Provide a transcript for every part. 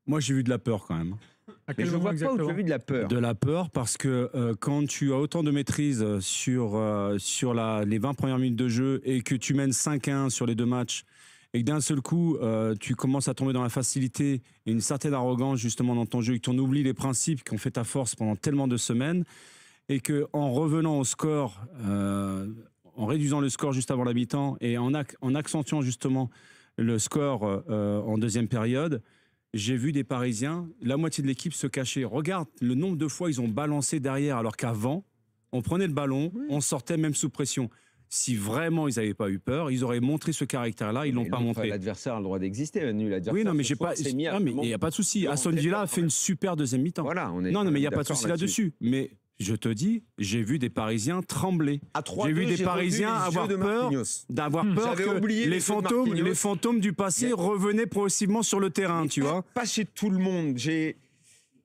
Moi, j'ai vu de la peur quand même. À Mais quel je moment vois pas où tu exactement? as vu de la peur. De la peur parce que quand tu as autant de maîtrise sur les 20 premières minutes de jeu et que tu mènes 5-1 sur les deux matchs et que d'un seul coup, tu commences à tomber dans la facilité et une certaine arrogance justement dans ton jeu et que tu en oublies les principes qui ont fait ta force pendant tellement de semaines et que en revenant au score, en réduisant le score juste avant la mi-temps et en accentuant justement le score en deuxième période, j'ai vu des Parisiens, la moitié de l'équipe se cacher. Regarde le nombre de fois ils ont balancé derrière alors qu'avant, on prenait le ballon, on sortait même sous pression. Si vraiment ils n'avaient pas eu peur, ils auraient montré ce caractère-là, ils l'ont pas montré. L'adversaire a le droit d'exister. Oui, non, mais j'ai pas. Non, mais il n'y a pas de souci. Aston Villa a fait une super deuxième mi-temps. Voilà, on est non, mais il n'y a pas de d'accord souci là-dessus. Mais je te dis, j'ai vu des Parisiens trembler. J'ai vu des Parisiens avoir peur que les fantômes du passé revenaient progressivement sur le terrain, tu vois. Pas chez tout le monde.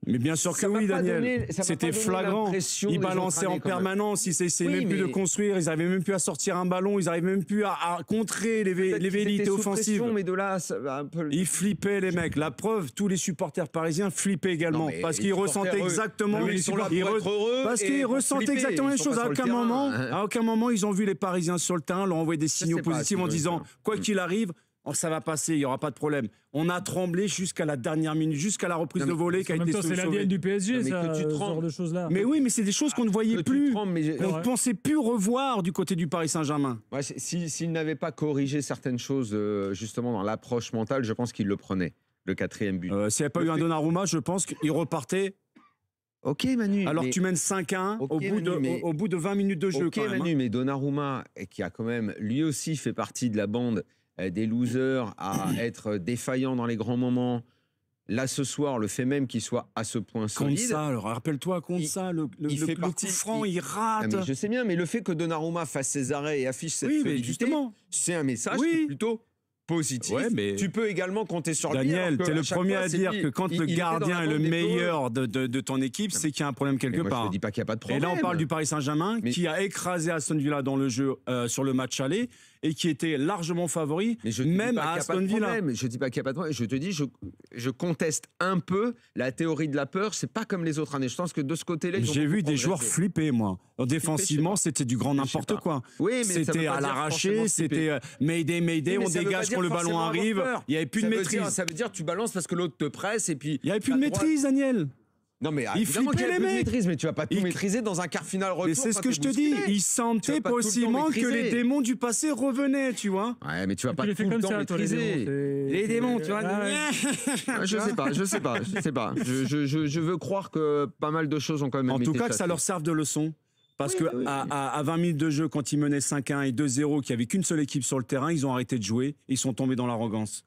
Mais bien sûr que oui, Daniel. C'était flagrant. Ils balançaient en permanence, ils essayaient même plus de construire, ils n'arrivaient même plus à sortir un ballon, ils n'arrivaient même plus à contrer les velléités offensives. Mais de là, ça va un peu... Ils flippaient, les mecs. La preuve, tous les supporters parisiens flippaient également. Parce qu'ils ressentaient exactement... Parce qu'ils ressentaient exactement les choses. À aucun moment, ils ont vu les Parisiens sur le terrain, leur envoyer des signaux positifs en disant, quoi qu'il arrive, ça va passer, il n'y aura pas de problème. On a tremblé jusqu'à la dernière minute, jusqu'à la reprise de volée qui a été sauvée. C'est l'ADN du PSG, ça, ce genre de choses-là. Mais oui, mais c'est des choses qu'on ne voyait plus, qu'on ne pensait plus revoir du côté du Paris Saint-Germain. Ouais, s'il n'avait pas corrigé certaines choses, justement, dans l'approche mentale, je pense qu'il le prenait, le quatrième but. S'il n'y avait pas eu un Donnarumma, je pense qu'il repartait. Ok, Manu. Alors que tu mènes 5-1 au bout de 20 minutes de jeu. Ok, Manu, mais Donnarumma, qui a quand même, lui aussi, fait partie de la bande des losers à être défaillants dans les grands moments. Là, ce soir, le fait même qu'il soit à ce point solide... Contre ça, alors rappelle-toi, contre ça, le coup franc, il rate. Je sais bien, mais le fait que Donnarumma fasse ses arrêts et affiche cette solidité, c'est un message qui est plutôt positif. Ouais, mais tu peux également compter sur lui. Daniel, tu es le premier à dire que quand le gardien est le meilleur de ton équipe, c'est qu'il y a un problème quelque part. Je ne dis pas qu'il n'y a pas de problème. Et là, on parle du Paris Saint-Germain qui a écrasé Aston Villa dans le jeu sur le match aller et qui était largement favori, même à Aston Villa. Je ne dis pas qu'il n'y a pas de problème. Je te dis, je conteste un peu la théorie de la peur. C'est pas comme les autres années. Je pense que de ce côté-là, j'ai vu des joueurs flipper, moi. Défensivement, c'était du grand n'importe quoi. Oui, c'était à l'arraché, c'était Mayday, on dégage quand le ballon arrive. Il n'y avait plus de maîtrise. Ça veut dire que tu balances parce que l'autre te presse et puis. Il n'y avait plus de maîtrise, Daniel. Non mais il flippait les mecs. Maîtrise, mais tu vas pas tout maîtriser dans un quart final retour. Mais c'est ce que je te dis. Ils sentaient possiblement que les démons du passé revenaient, tu vois. Ouais, mais tu vas pas tout le temps maîtriser. Les démons, tu vois. Je sais pas. Je veux croire que pas mal de choses ont quand même. En tout cas, que ça leur serve de leçon. Parce que à 20 minutes de jeu, quand ils menaient 5-1 et 2-0, qu'il n'y avait qu'une seule équipe sur le terrain, ils ont arrêté de jouer. Ils sont tombés dans l'arrogance.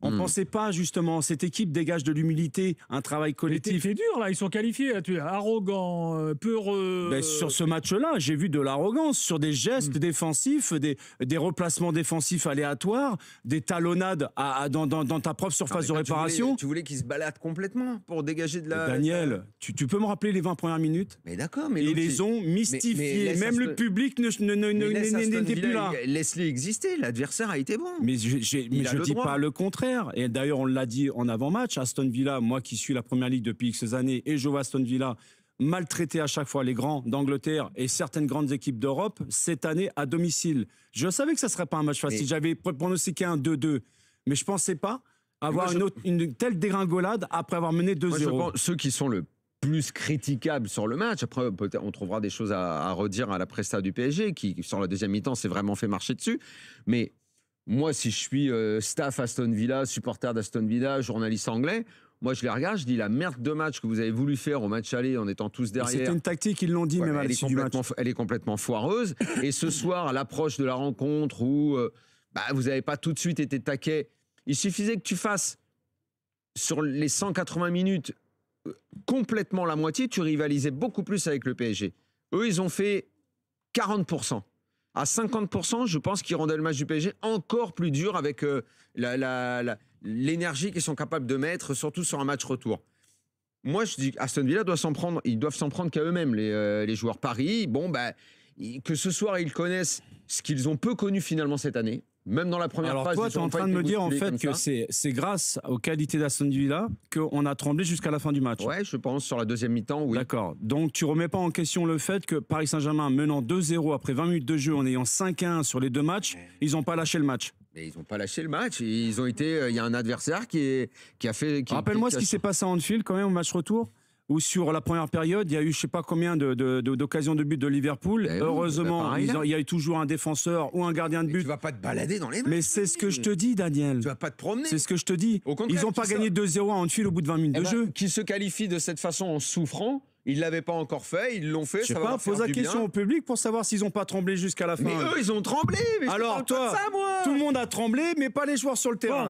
On ne pensait pas, justement, cette équipe dégage de l'humilité, un travail collectif. C'est dur, là, ils sont qualifiés, là, tu es arrogant, peureux... Ben, sur ce match-là, j'ai vu de l'arrogance, sur des gestes défensifs, des replacements défensifs aléatoires, des talonnades dans ta propre surface de réparation. Tu voulais qu'ils se baladent complètement pour dégager de la... Daniel, tu peux me rappeler les 20 premières minutes? Mais d'accord, mais... Ils les ont mystifiés, même le public n'était plus là. Laisse-les exister, l'adversaire a été bon. Mais je dis pas le contraire. Et d'ailleurs, on l'a dit en avant-match, Aston Villa, moi qui suis la Première Ligue depuis X années, et je vois Aston Villa maltraiter à chaque fois les grands d'Angleterre et certaines grandes équipes d'Europe, cette année à domicile. Je savais que ça ne serait pas un match facile. J'avais pronostiqué un 2-2. Mais je ne pensais pas avoir une telle dégringolade après avoir mené 2-0. Ceux qui sont le plus critiquables sur le match, après peut-être on trouvera des choses à redire à la presta du PSG, qui sur la deuxième mi-temps s'est vraiment fait marcher dessus. Mais... moi, si je suis staff Aston Villa, supporter d'Aston Villa, journaliste anglais, moi je les regarde, je dis la merde de match que vous avez voulu faire au match aller en étant tous derrière. C'était une tactique, ils l'ont dit, même à l'issue du match. Elle est complètement foireuse. Et ce soir, à l'approche de la rencontre où vous n'avez pas tout de suite été taquet, il suffisait que tu fasses sur les 180 minutes complètement la moitié, tu rivalisais beaucoup plus avec le PSG. Eux, ils ont fait 40%. À 50%, je pense qu'ils rendaient le match du PSG encore plus dur avec l'énergie qu'ils sont capables de mettre, surtout sur un match retour. Moi, je dis qu'Aston Villa ils doivent s'en prendre qu'à eux-mêmes, les joueurs. Paris, que ce soir, ils connaissent ce qu'ils ont peu connu finalement cette année. Même dans la première Alors phase, toi, ils tu es ont en pas train de été me dire en bousculés fait comme que ça. c'est grâce aux qualités d'Aston Villa qu'on a tremblé jusqu'à la fin du match. Ouais, je pense, sur la deuxième mi-temps, oui. D'accord. Donc tu remets pas en question le fait que Paris Saint-Germain menant 2-0 après 20 minutes de jeu en ayant 5-1 sur les deux matchs, ils n'ont pas lâché le match. Mais ils n'ont pas lâché le match. Ils ont été. Il y a un adversaire qui a fait. Rappelle-moi ce qui s'est passé à Anfield quand même au match retour, où sur la première période, il y a eu je sais pas combien d'occasions de but de Liverpool. Eh oui, Heureusement, bah pareil, là. il y a eu toujours un défenseur ou un gardien de Mais but. tu vas pas te balader dans les matchs. Mais c'est ce que je te dis, Daniel. Tu vas pas te promener. C'est ce que je te dis. Au contraire, Ils n'ont pas tu gagné sais. 2-0 à Anfield au bout de 20 minutes Eh de ben, jeu. qui se qualifient de cette façon en souffrant. Ils l'avaient pas encore fait. Ils l'ont fait. Je sais ça va pas, leur faire pose la du question bien. au public pour savoir s'ils n'ont pas tremblé jusqu'à la fin. Mais eux, ils ont tremblé. Mais je te Alors parle pas toi, de ça, moi. tout le monde a tremblé, mais pas les joueurs sur le terrain.